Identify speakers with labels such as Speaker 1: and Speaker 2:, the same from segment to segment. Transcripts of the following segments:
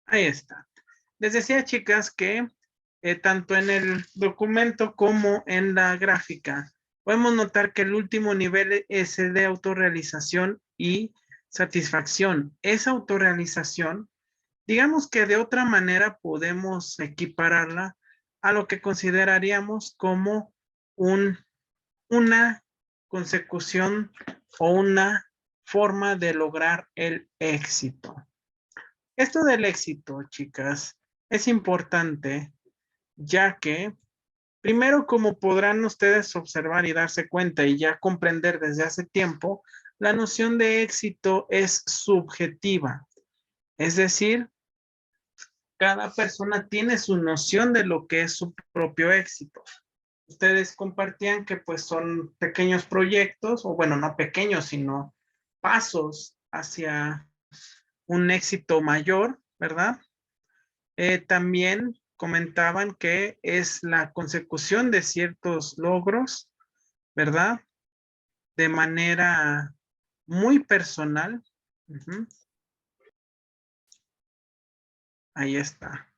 Speaker 1: Ahí está. Les decía, chicas, que tanto en el documento como en la gráfica, podemos notar que el último nivel es el de autorrealización y satisfacción. Esa autorrealización, digamos que de otra manera podemos equipararla a lo que consideraríamos como una consecución o una forma de lograr el éxito. Esto del éxito, chicas, es importante, ya que primero, como podrán ustedes observar y darse cuenta y ya comprender desde hace tiempo, la noción de éxito es subjetiva. Es decir, cada persona tiene su noción de lo que es su propio éxito. Ustedes compartían que pues son pequeños proyectos, o bueno, no pequeños, sino pasos hacia un éxito mayor, ¿verdad? También comentaban que es la consecución de ciertos logros, ¿verdad? De manera muy personal. Uh-huh. Ahí está.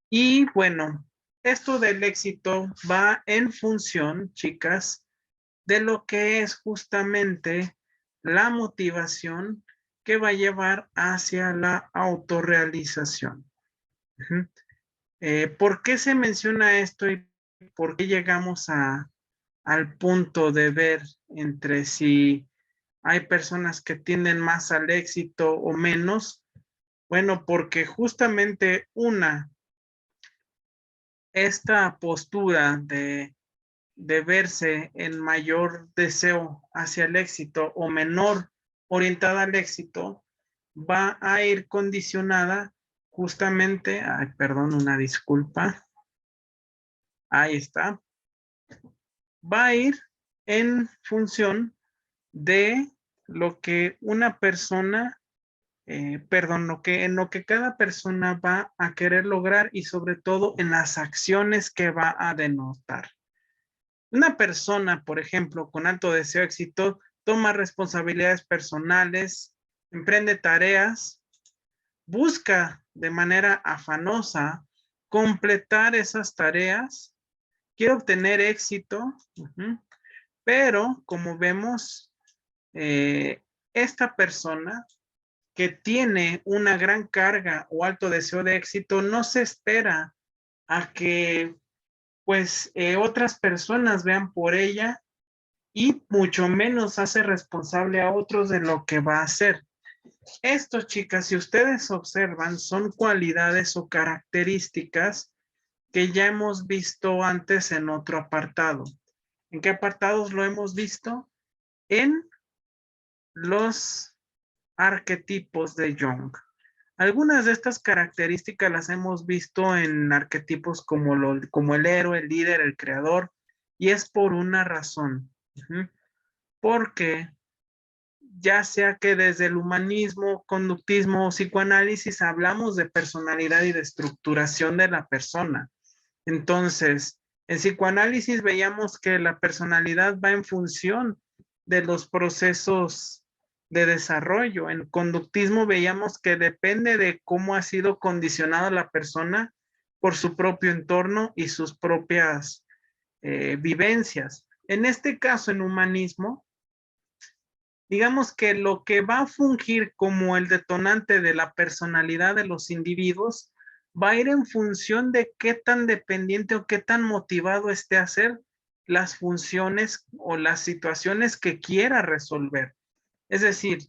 Speaker 1: Y bueno, esto del éxito va en función, chicas, de lo que es justamente la motivación que va a llevar hacia la autorrealización. Uh-huh. ¿Por qué se menciona esto y por qué llegamos al punto de ver entre si hay personas que tienden más al éxito o menos? Bueno, porque justamente esta postura de verse en mayor deseo hacia el éxito o menor orientada al éxito, va a ir condicionada justamente, ay, perdón, una disculpa, ahí está, va a ir en función de lo que una persona, perdón, en lo que cada persona va a querer lograr y sobre todo en las acciones que va a denotar. Una persona, por ejemplo, con alto deseo de éxito, toma responsabilidades personales, emprende tareas, busca de manera afanosa completar esas tareas, quiere obtener éxito, pero como vemos, esta persona que tiene una gran carga o alto deseo de éxito no se espera a que pues otras personas vean por ella y mucho menos hace responsable a otros de lo que va a hacer. Esto, chicas, si ustedes observan, son cualidades o características que ya hemos visto antes en otro apartado. ¿En qué apartados lo hemos visto? En los arquetipos de Jung. Algunas de estas características las hemos visto en arquetipos como el héroe, el líder, el creador, y es por una razón. Porque ya sea que desde el humanismo, conductismo o psicoanálisis hablamos de personalidad y de estructuración de la persona. Entonces, en psicoanálisis veíamos que la personalidad va en función de los procesos de desarrollo. En conductismo veíamos que depende de cómo ha sido condicionada la persona por su propio entorno y sus propias vivencias. En este caso, en humanismo, digamos que lo que va a fungir como el detonante de la personalidad de los individuos va a ir en función de qué tan dependiente o qué tan motivado esté a hacer las funciones o las situaciones que quiera resolver. Es decir,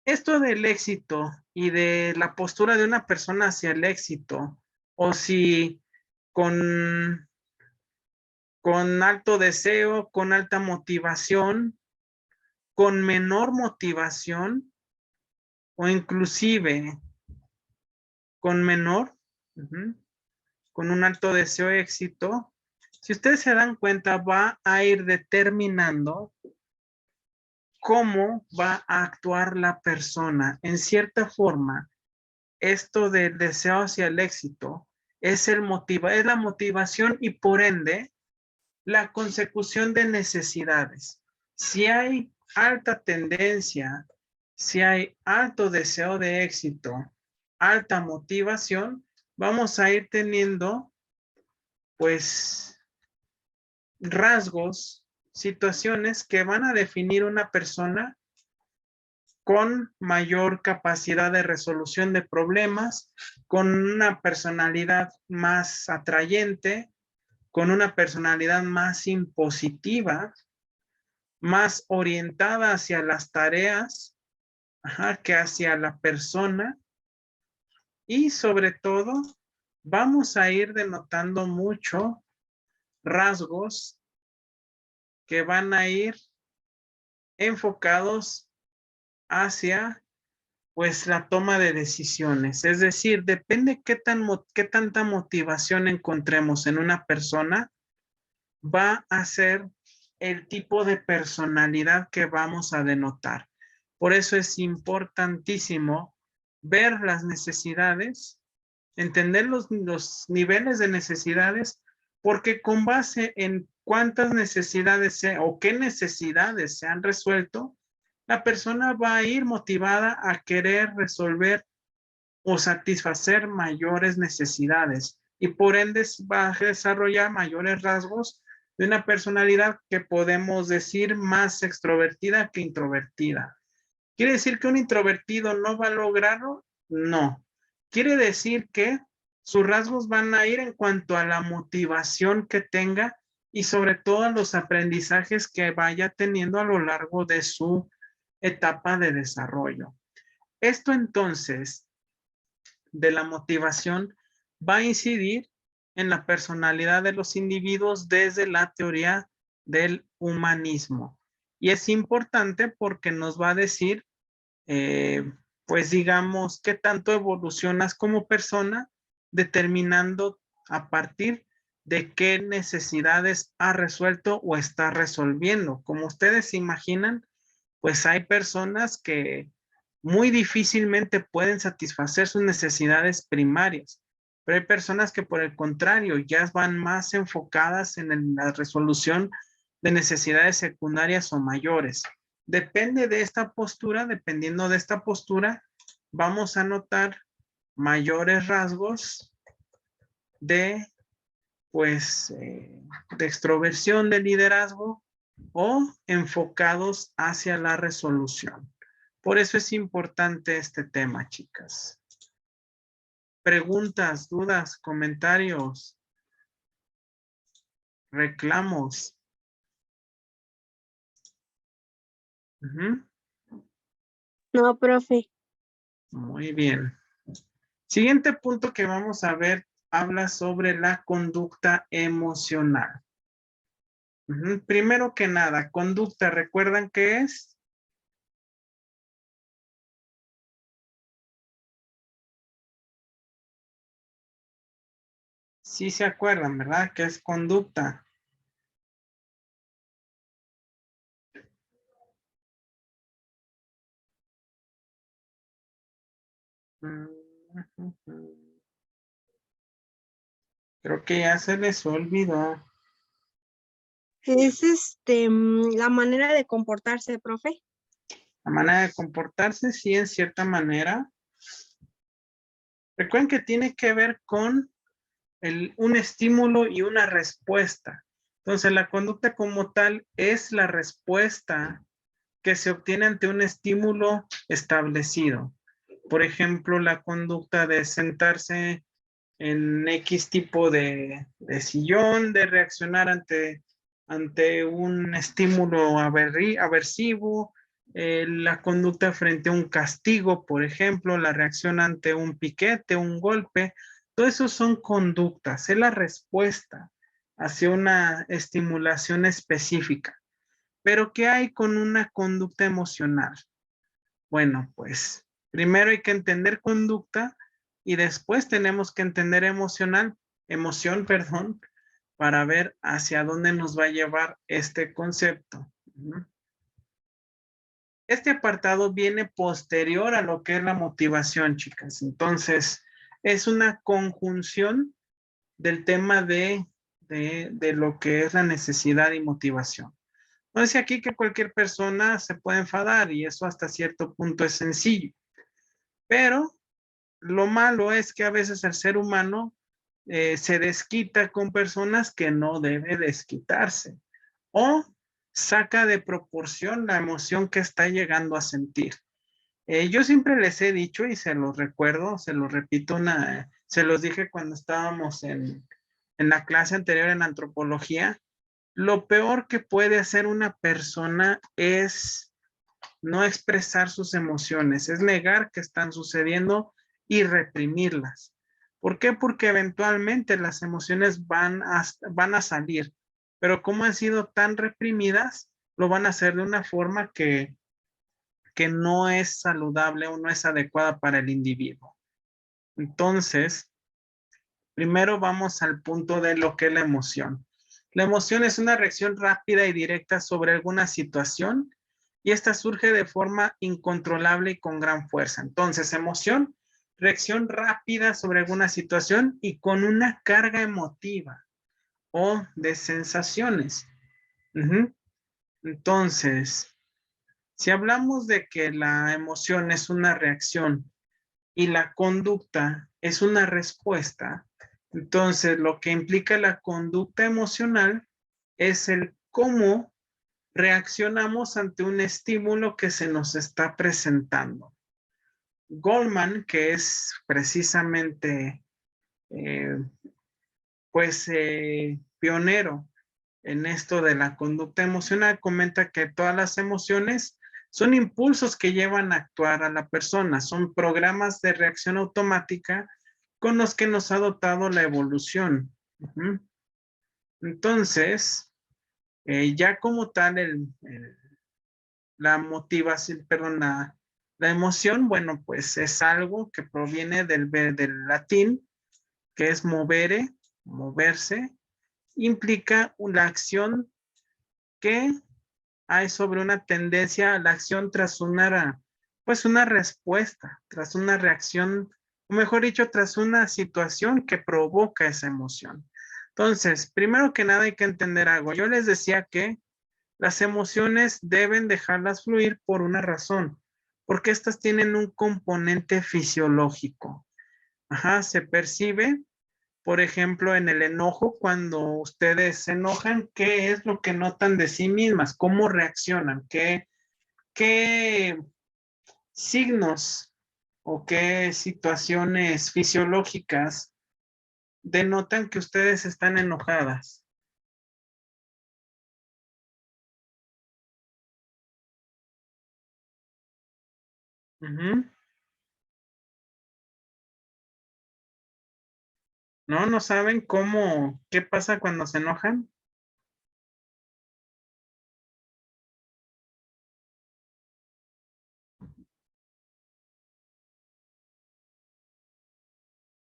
Speaker 1: esto del éxito y de la postura de una persona hacia el éxito, o si con, con alto deseo, con alta motivación, con menor motivación, o inclusive con menor, con un alto deseo de éxito, si ustedes se dan cuenta, va a ir determinando cómo va a actuar la persona. En cierta forma, esto del deseo hacia el éxito es es la motivación y por ende la consecución de necesidades. Si hay alta tendencia, si hay alto deseo de éxito, alta motivación, vamos a ir teniendo, pues, rasgos, situaciones que van a definir una persona con mayor capacidad de resolución de problemas, con una personalidad más atrayente, con una personalidad más impositiva, más orientada hacia las tareas, que hacia la persona. Y sobre todo, vamos a ir denotando mucho rasgos que van a ir enfocados hacia, pues, la toma de decisiones. Es decir, depende qué tanta motivación encontremos en una persona, va a ser el tipo de personalidad que vamos a denotar. Por eso es importantísimo ver las necesidades, entender los niveles de necesidades, porque con base en cuántas necesidades o qué necesidades se han resuelto, la persona va a ir motivada a querer resolver o satisfacer mayores necesidades y por ende va a desarrollar mayores rasgos de una personalidad que podemos decir más extrovertida que introvertida. ¿Quiere decir que un introvertido no va a lograrlo? No. Quiere decir que sus rasgos van a ir en cuanto a la motivación que tenga y sobre todo los aprendizajes que vaya teniendo a lo largo de su etapa de desarrollo. Esto entonces de la motivación va a incidir en la personalidad de los individuos desde la teoría del humanismo. Y es importante porque nos va a decir, pues digamos, qué tanto evolucionas como persona, determinando a partir de qué necesidades ha resuelto o está resolviendo. Como ustedes imaginan, pues hay personas que muy difícilmente pueden satisfacer sus necesidades primarias, pero hay personas que por el contrario ya van más enfocadas en la resolución de necesidades secundarias o mayores. Depende de esta postura, dependiendo de esta postura, vamos a notar mayores rasgos de, pues, de extroversión, de liderazgo o enfocados hacia la resolución. Por eso es importante este tema, chicas. Preguntas, dudas, comentarios, reclamos.
Speaker 2: No, profe.
Speaker 1: Muy bien. Siguiente punto que vamos a ver habla sobre la conducta emocional. Primero que nada, conducta, ¿recuerdan qué es? Sí se acuerdan, ¿verdad? ¿Qué es conducta? Creo que ya se les olvidó.
Speaker 2: Es la manera de comportarse, profe.
Speaker 1: La manera de comportarse, sí, en cierta manera. Recuerden que tiene que ver con un estímulo y una respuesta. Entonces, la conducta como tal es la respuesta que se obtiene ante un estímulo establecido. Por ejemplo, la conducta de sentarse en X tipo de sillón, de reaccionar ante un estímulo aversivo, la conducta frente a un castigo, por ejemplo, la reacción ante un piquete, un golpe, todo eso son conductas, es la respuesta hacia una estimulación específica. Pero ¿qué hay con una conducta emocional? Bueno, pues primero hay que entender conducta y después tenemos que entender emoción, perdón, para ver hacia dónde nos va a llevar este concepto. Este apartado viene posterior a lo que es la motivación, chicas. Entonces, es una conjunción del tema de lo que es la necesidad y motivación. No dice aquí que cualquier persona se puede enfadar y eso hasta cierto punto es sencillo, pero lo malo es que a veces el ser humano se desquita con personas que no debe desquitarse o saca de proporción la emoción que está llegando a sentir. Yo siempre les he dicho y se los recuerdo, se los repito, se los dije cuando estábamos en la clase anterior en antropología, lo peor que puede hacer una persona es no expresar sus emociones, es negar que están sucediendo y reprimirlas. ¿Por qué? Porque eventualmente las emociones van a salir, pero como han sido tan reprimidas, lo van a hacer de una forma que no es saludable o no es adecuada para el individuo. Entonces, primero vamos al punto de lo que es la emoción. La emoción es una reacción rápida y directa sobre alguna situación y esta surge de forma incontrolable y con gran fuerza. Entonces, emoción, reacción rápida sobre alguna situación y con una carga emotiva o de sensaciones. Entonces, si hablamos de que la emoción es una reacción y la conducta es una respuesta, entonces lo que implica la conducta emocional es el cómo reaccionamos ante un estímulo que se nos está presentando. Goldman, que es precisamente eh, pionero en esto de la conducta emocional, comenta que todas las emociones son impulsos que llevan a actuar a la persona, son programas de reacción automática con los que nos ha dotado la evolución. Entonces, ya como tal, la motivación, perdón, la emoción, bueno, pues es algo que proviene del latín, que es movere, moverse, implica la acción que hay sobre una tendencia a la acción tras pues una respuesta, tras una reacción, o mejor dicho, tras una situación que provoca esa emoción. Entonces, primero que nada hay que entender algo. Yo les decía que las emociones deben dejarlas fluir por una razón, porque estas tienen un componente fisiológico. Ajá, se percibe, por ejemplo, en el enojo, cuando ustedes se enojan, ¿qué es lo que notan de sí mismas? ¿Cómo reaccionan? ¿Qué signos o qué situaciones fisiológicas denotan que ustedes están enojadas? Ujú. ¿No? ¿No saben qué pasa cuando se enojan?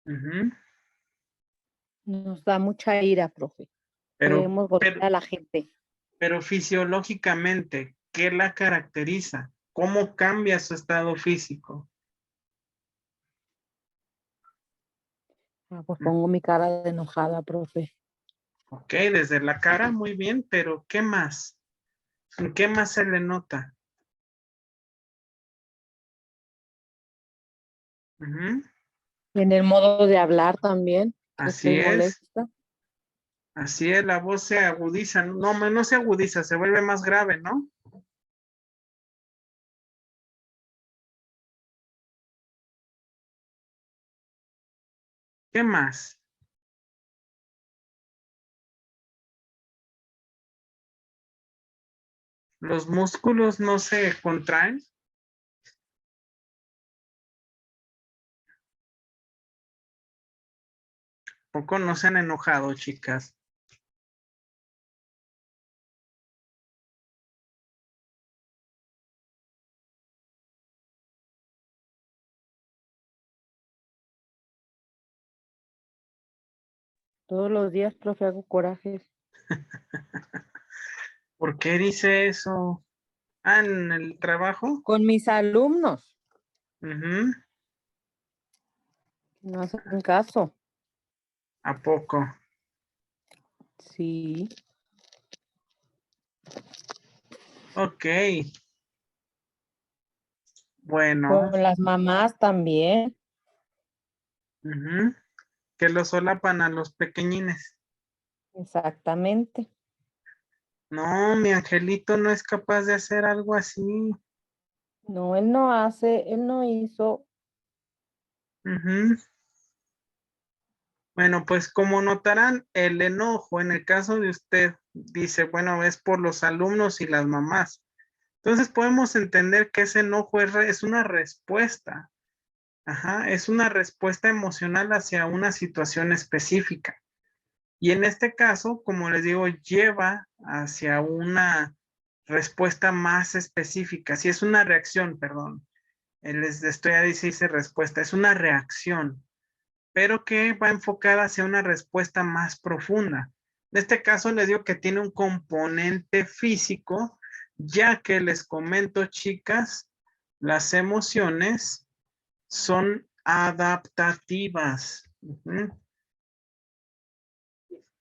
Speaker 1: Ujú.
Speaker 3: Nos da mucha ira, profe.
Speaker 1: Pero,
Speaker 3: Queremos golpear a la gente.
Speaker 1: pero fisiológicamente, ¿qué la caracteriza? ¿Cómo cambia su estado físico?
Speaker 3: Pues pongo mi cara de enojada, profe.
Speaker 1: Ok, desde la cara, muy bien, pero ¿qué más? ¿En qué más se le nota? Ujú.
Speaker 3: En el modo de hablar también, que
Speaker 1: Así
Speaker 3: estoy
Speaker 1: es,
Speaker 3: molesta.
Speaker 1: la voz se agudiza, no se agudiza, se vuelve más grave, ¿no? ¿Qué más? Los músculos no se contraen. Poco no se han enojado, chicas.
Speaker 3: Todos los días, profe, hago corajes.
Speaker 1: ¿Por qué dice eso? Ah, en el trabajo.
Speaker 3: Con mis alumnos.
Speaker 1: Ujú.
Speaker 3: No hacen caso.
Speaker 1: ¿A poco?
Speaker 3: Sí.
Speaker 1: Ok. Bueno.
Speaker 3: Con las mamás también.
Speaker 1: Ujú. Que lo solapan a los pequeñines.
Speaker 3: Exactamente.
Speaker 1: No, mi angelito no es capaz de hacer algo así.
Speaker 3: No, él no hace, él no hizo.
Speaker 1: Ujú. Bueno, pues como notarán, el enojo en el caso de usted dice, bueno, es por los alumnos y las mamás. Entonces podemos entender que ese enojo es una respuesta. Ajá, es una respuesta emocional hacia una situación específica. Y en este caso, como les digo, lleva hacia una respuesta más específica. Si es una reacción, perdón, les estoy a decir respuesta, es una reacción, pero que va enfocada hacia una respuesta más profunda. En este caso les digo que tiene un componente físico, ya que les comento, chicas, las emociones son adaptativas. Ujú.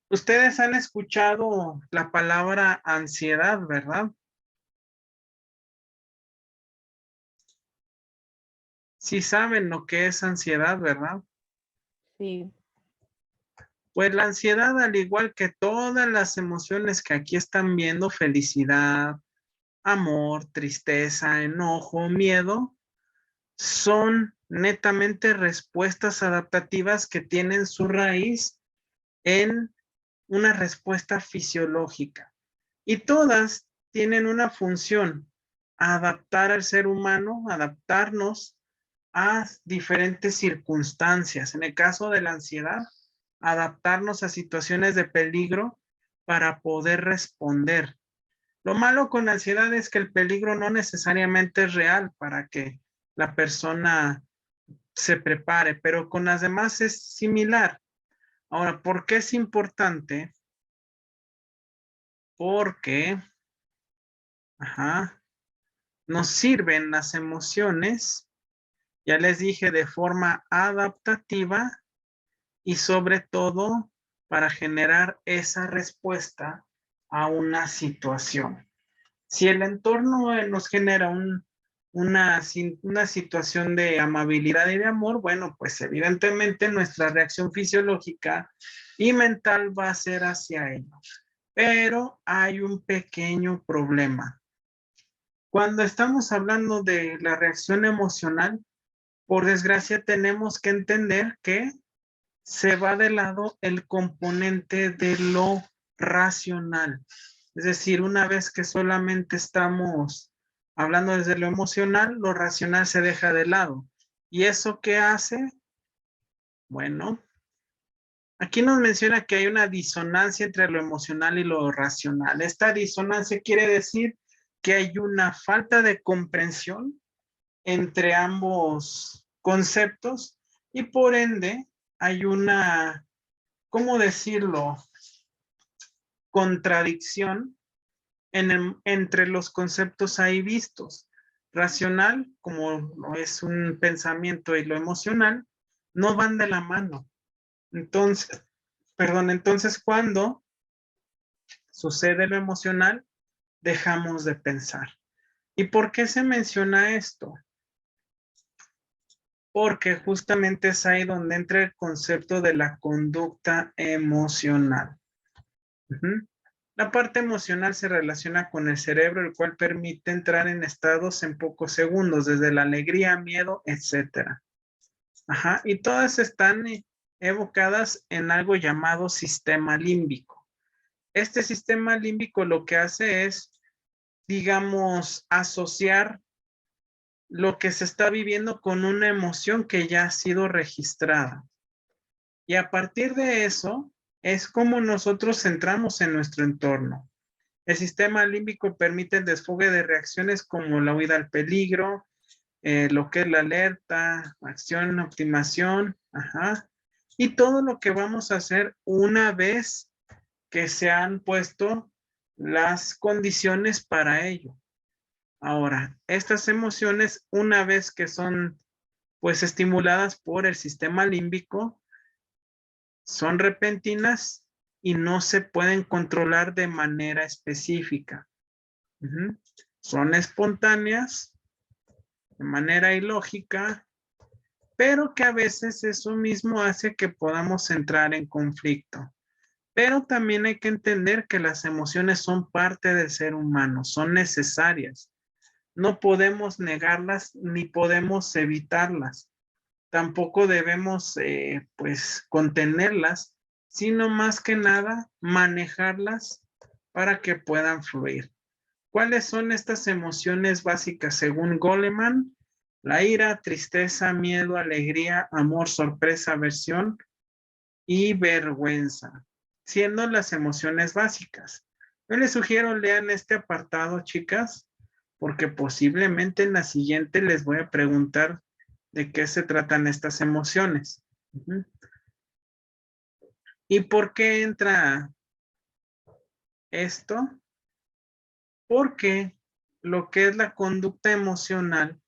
Speaker 1: Ustedes han escuchado la palabra ansiedad, ¿verdad? Sí saben lo que es ansiedad, ¿verdad?
Speaker 3: Sí.
Speaker 1: Pues la ansiedad, al igual que todas las emociones que aquí están viendo, felicidad, amor, tristeza, enojo, miedo, son netamente respuestas adaptativas que tienen su raíz en una respuesta fisiológica. Y todas tienen una función, adaptar al ser humano, adaptarnos a diferentes circunstancias. En el caso de la ansiedad, adaptarnos a situaciones de peligro para poder responder. Lo malo con la ansiedad es que el peligro no necesariamente es real para que la persona se prepare, pero con las demás es similar. Ahora, ¿por qué es importante? Porque, ajá, nos sirven las emociones, ya les dije, de forma adaptativa y sobre todo para generar esa respuesta a una situación. Si el entorno nos genera una situación de amabilidad y de amor, bueno, pues evidentemente nuestra reacción fisiológica y mental va a ser hacia ello. Pero hay un pequeño problema. Cuando estamos hablando de la reacción emocional, por desgracia tenemos que entender que se va de lado el componente de lo racional. Es decir, una vez que solamente estamos hablando desde lo emocional, lo racional se deja de lado. ¿Y eso qué hace? Bueno, aquí nos menciona que hay una disonancia entre lo emocional y lo racional. Esta disonancia quiere decir que hay una falta de comprensión entre ambos conceptos y por ende hay una, ¿cómo decirlo? Contradicción entre los conceptos ahí vistos. Racional, como es un pensamiento, y lo emocional, no van de la mano. Entonces, entonces cuando sucede lo emocional, dejamos de pensar. ¿Y por qué se menciona esto? Porque justamente es ahí donde entra el concepto de la conducta emocional. Uh-huh. La parte emocional se relaciona con el cerebro, el cual permite entrar en estados en pocos segundos, desde la alegría, miedo, etcétera. Ajá, y todas están evocadas en algo llamado sistema límbico. Este sistema límbico lo que hace es, digamos, asociar lo que se está viviendo con una emoción que ya ha sido registrada. Y a partir de eso es como nosotros entramos en nuestro entorno. El sistema límbico permite el desfogue de reacciones como la huida al peligro, lo que es la alerta, acción, optimación, ajá, y todo lo que vamos a hacer una vez que se han puesto las condiciones para ello. Ahora, estas emociones, una vez que son pues estimuladas por el sistema límbico, son repentinas y no se pueden controlar de manera específica. Ujú. Son espontáneas, de manera ilógica, pero que a veces eso mismo hace que podamos entrar en conflicto. Pero también hay que entender que las emociones son parte del ser humano, son necesarias. No podemos negarlas ni podemos evitarlas. Tampoco debemos, pues, contenerlas, sino más que nada manejarlas para que puedan fluir. ¿Cuáles son estas emociones básicas según Goleman? La ira, tristeza, miedo, alegría, amor, sorpresa, aversión y vergüenza, siendo las emociones básicas. Yo les sugiero lean este apartado, chicas, porque posiblemente en la siguiente les voy a preguntar de qué se tratan estas emociones. Uh-huh. ¿Y por qué entra esto? Porque lo que es la conducta emocional,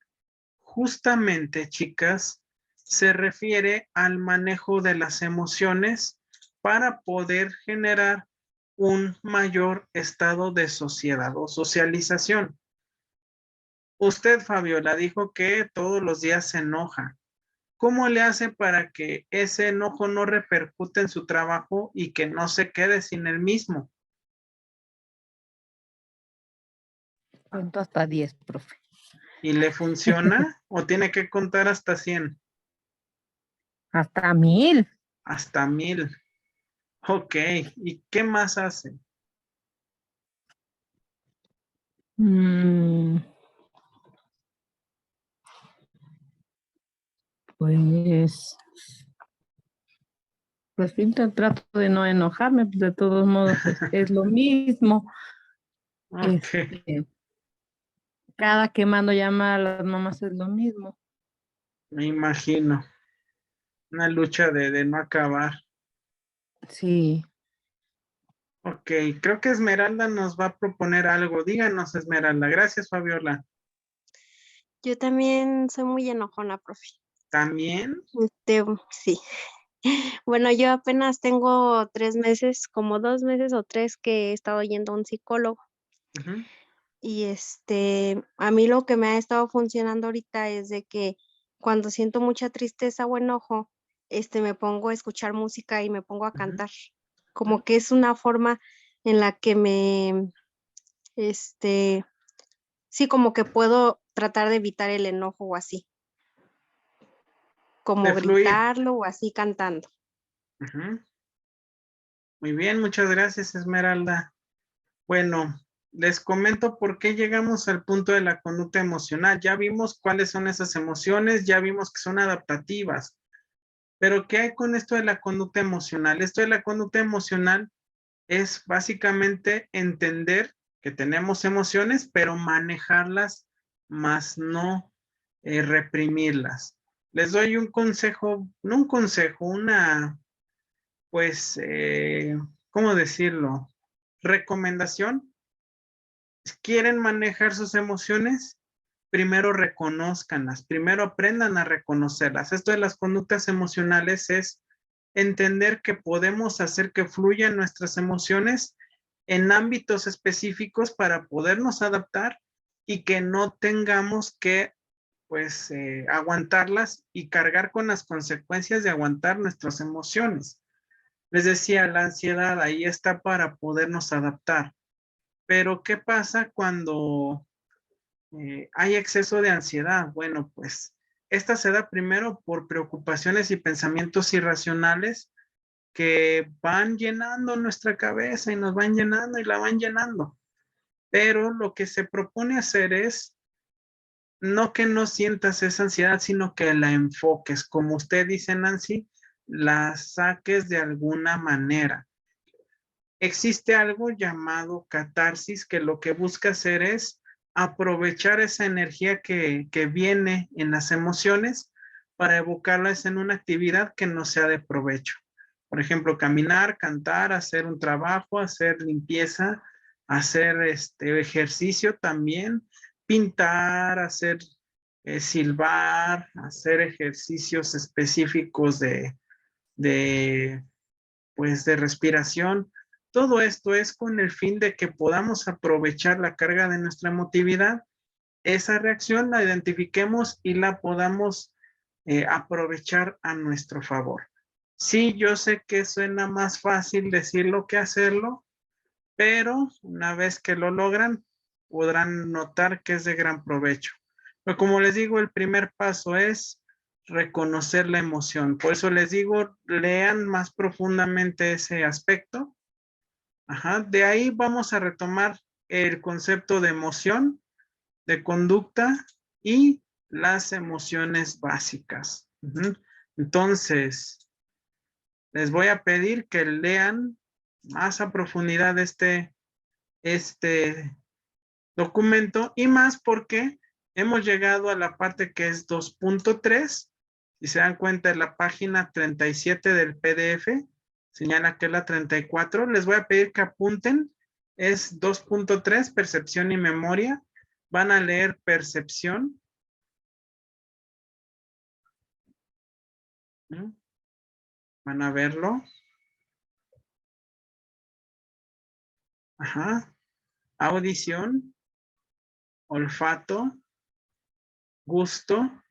Speaker 1: justamente, chicas, se refiere al manejo de las emociones para poder generar un mayor estado de sociedad o socialización. Usted, Fabiola, dijo que todos los días se enoja. ¿Cómo le hace para que ese enojo no repercute en su trabajo y que no se quede sin el mismo?
Speaker 3: Cuento hasta 10, profe.
Speaker 1: ¿Y le funciona o tiene que contar hasta 100?
Speaker 3: Hasta 1000.
Speaker 1: Hasta 1000. Ok, ¿y qué más hace?
Speaker 3: Pues trato de no enojarme, pues de todos modos es lo mismo.
Speaker 1: Ok,
Speaker 3: Cada que mando llamar a las mamás es lo mismo.
Speaker 1: me imagino. Una lucha de no acabar.
Speaker 3: Sí.
Speaker 1: Ok, creo que Esmeralda nos va a proponer algo. Díganos, Esmeralda. Gracias, Fabiola.
Speaker 2: Yo también soy muy enojona, profe.
Speaker 1: ¿También?
Speaker 2: Sí. Bueno, yo apenas tengo 3 meses, como 2 meses o 3 que he estado yendo a un psicólogo.
Speaker 1: Uh-huh.
Speaker 2: Y a mí lo que me ha estado funcionando ahorita es de que cuando siento mucha tristeza o enojo, me pongo a escuchar música y me pongo a
Speaker 1: Uh-huh.
Speaker 2: cantar. Como que es una forma en la que este, sí, como que puedo tratar de evitar el enojo o así, como
Speaker 1: De fluir.
Speaker 2: gritarlo o así cantando.
Speaker 1: Uh-huh. Muy bien, muchas gracias, Esmeralda. Bueno, les comento por qué llegamos al punto de la conducta emocional. Ya vimos cuáles son esas emociones, ya vimos que son adaptativas. Pero ¿qué hay con esto de la conducta emocional? Esto de la conducta emocional es básicamente entender que tenemos emociones, pero manejarlas, más no reprimirlas. Les doy un consejo, no un consejo, pues, ¿cómo decirlo? Recomendación. Si quieren manejar sus emociones, primero reconózcanlas, primero aprendan a reconocerlas. Esto de las conductas emocionales es entender que podemos hacer que fluyan nuestras emociones en ámbitos específicos para podernos adaptar y que no tengamos que, pues, aguantarlas y cargar con las consecuencias de aguantar nuestras emociones. Les decía, la ansiedad ahí está para podernos adaptar. Pero ¿qué pasa cuando hay exceso de ansiedad? Bueno, pues esta se da primero por preocupaciones y pensamientos irracionales que van llenando nuestra cabeza y nos van llenando y la van llenando. Pero lo que se propone hacer es no que no sientas esa ansiedad, sino que la enfoques. Como usted dice, Nancy, la saques de alguna manera. Existe algo llamado catarsis que lo que busca hacer es aprovechar esa energía que viene en las emociones para evocarlas en una actividad que no sea de provecho. Por ejemplo, caminar, cantar, hacer un trabajo, hacer limpieza, hacer ejercicio también, pintar, hacer silbar, hacer ejercicios específicos de, pues, de respiración. Todo esto es con el fin de que podamos aprovechar la carga de nuestra emotividad, esa reacción la identifiquemos y la podamos aprovechar a nuestro favor. Sí, yo sé que suena más fácil decirlo que hacerlo, pero una vez que lo logran, podrán notar que es de gran provecho. Pero como les digo, el primer paso es reconocer la emoción. Por eso les digo, lean más profundamente ese aspecto. Ajá. De ahí vamos a retomar el concepto de emoción, de conducta y las emociones básicas. Entonces, les voy a pedir que lean más a profundidad este documento y más porque hemos llegado a la parte que es 2.3. Si se dan cuenta, en la página 37 del PDF señala que es la 34. Les voy a pedir que apunten. Es 2.3, percepción y memoria. Van a leer percepción. Van a verlo. Ajá. Audición, olfato, gusto,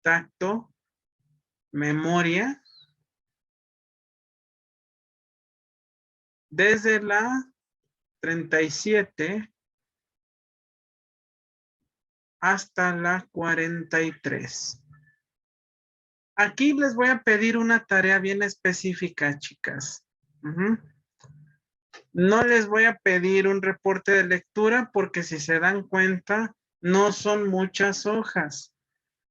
Speaker 1: tacto, memoria. Desde la 37 hasta la 43. Aquí les voy a pedir una tarea bien específica, chicas. No les voy a pedir un reporte de lectura porque si se dan cuenta, no son muchas hojas.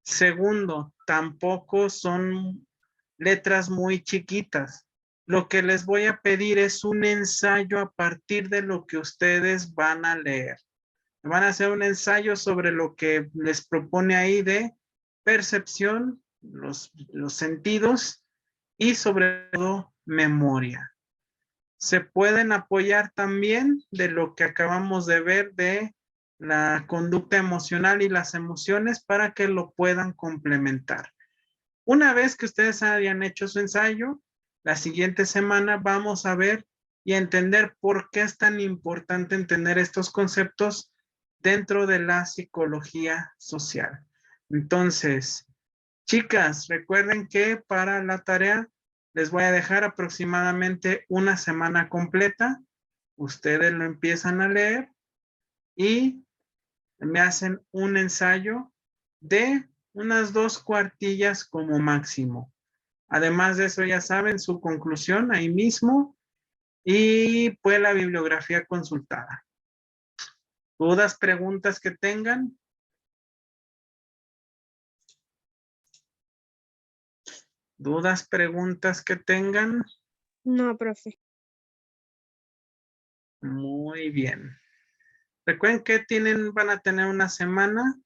Speaker 1: Segundo, tampoco son letras muy chiquitas. Lo que les voy a pedir es un ensayo a partir de lo que ustedes van a leer. Van a hacer un ensayo sobre lo que les propone ahí de percepción, los sentidos y sobre todo memoria. Se pueden apoyar también de lo que acabamos de ver de la conducta emocional y las emociones para que lo puedan complementar. Una vez que ustedes hayan hecho su ensayo, la siguiente semana vamos a ver y a entender por qué es tan importante entender estos conceptos dentro de la psicología social. Entonces, chicas, recuerden que para la tarea les voy a dejar aproximadamente una semana completa. Ustedes lo empiezan a leer y me hacen un ensayo de unas 2 cuartillas como máximo. Además de eso, ya saben su conclusión ahí mismo y pues la bibliografía consultada. ¿Dudas, preguntas que tengan? ¿Dudas, preguntas que tengan?
Speaker 2: No, profe.
Speaker 1: Muy bien. Recuerden que van a tener una semana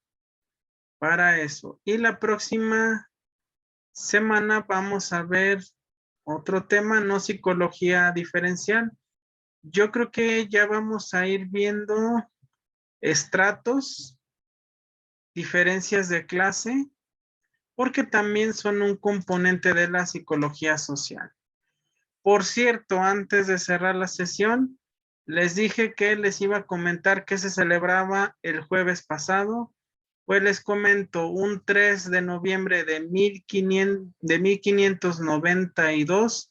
Speaker 1: para eso. Y la próxima semana vamos a ver otro tema, no psicología diferencial. Yo creo que ya vamos a ir viendo estratos, diferencias de clase, porque también son un componente de la psicología social. Por cierto, antes de cerrar la sesión, les dije que les iba a comentar que se celebraba el jueves pasado. Pues les comento, un 3 de noviembre de 1592,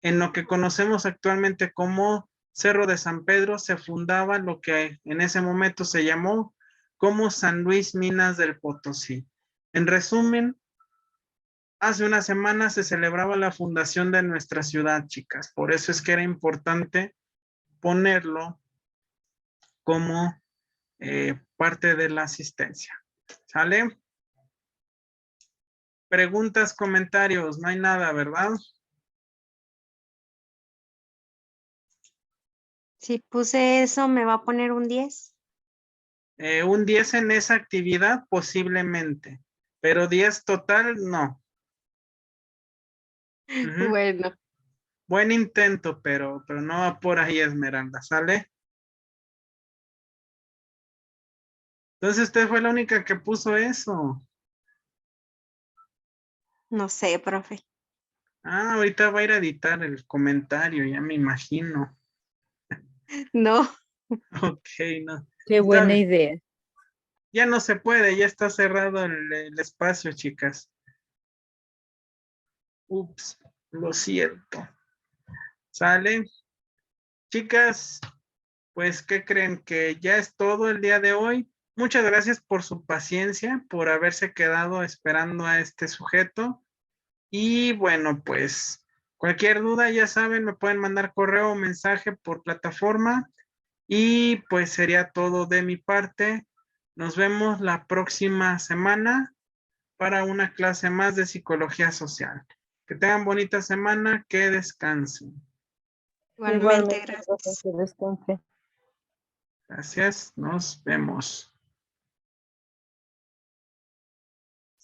Speaker 1: en lo que conocemos actualmente como Cerro de San Pedro, se fundaba lo que en ese momento se llamó como San Luis Minas del Potosí. En resumen, hace una semana se celebraba la fundación de nuestra ciudad, chicas. Por eso es que era importante ponerlo como parte de la asistencia. ¿Sale? Preguntas, comentarios, no hay nada, ¿verdad?
Speaker 2: Si puse eso, ¿me va a poner un 10?
Speaker 1: Un 10 en esa actividad, posiblemente, pero 10 total, no.
Speaker 2: Bueno,
Speaker 1: Buen intento, pero no va por ahí, Esmeralda, ¿sale? Entonces usted fue la única que puso eso.
Speaker 2: no sé, profe.
Speaker 1: Ah, ahorita va a ir a editar el comentario, ya me imagino.
Speaker 2: No,
Speaker 1: Ok, no.
Speaker 3: Qué
Speaker 1: Está
Speaker 3: buena
Speaker 1: bien.
Speaker 3: idea.
Speaker 1: Ya no se puede, ya está cerrado el espacio, chicas. Ups, lo siento. ¿Sale? Chicas, pues, ¿qué creen? Que ya es todo el día de hoy. Muchas gracias por su paciencia, por haberse quedado esperando a este sujeto. Y bueno, pues, cualquier duda, ya saben, me pueden mandar correo o mensaje por plataforma. Y pues sería todo de mi parte. Nos vemos la próxima semana para una clase más de psicología social. Que tengan bonita semana, que descansen.
Speaker 2: igualmente,
Speaker 3: Igualmente, profe,
Speaker 2: gracias.
Speaker 3: que descanse.
Speaker 1: Gracias, nos vemos.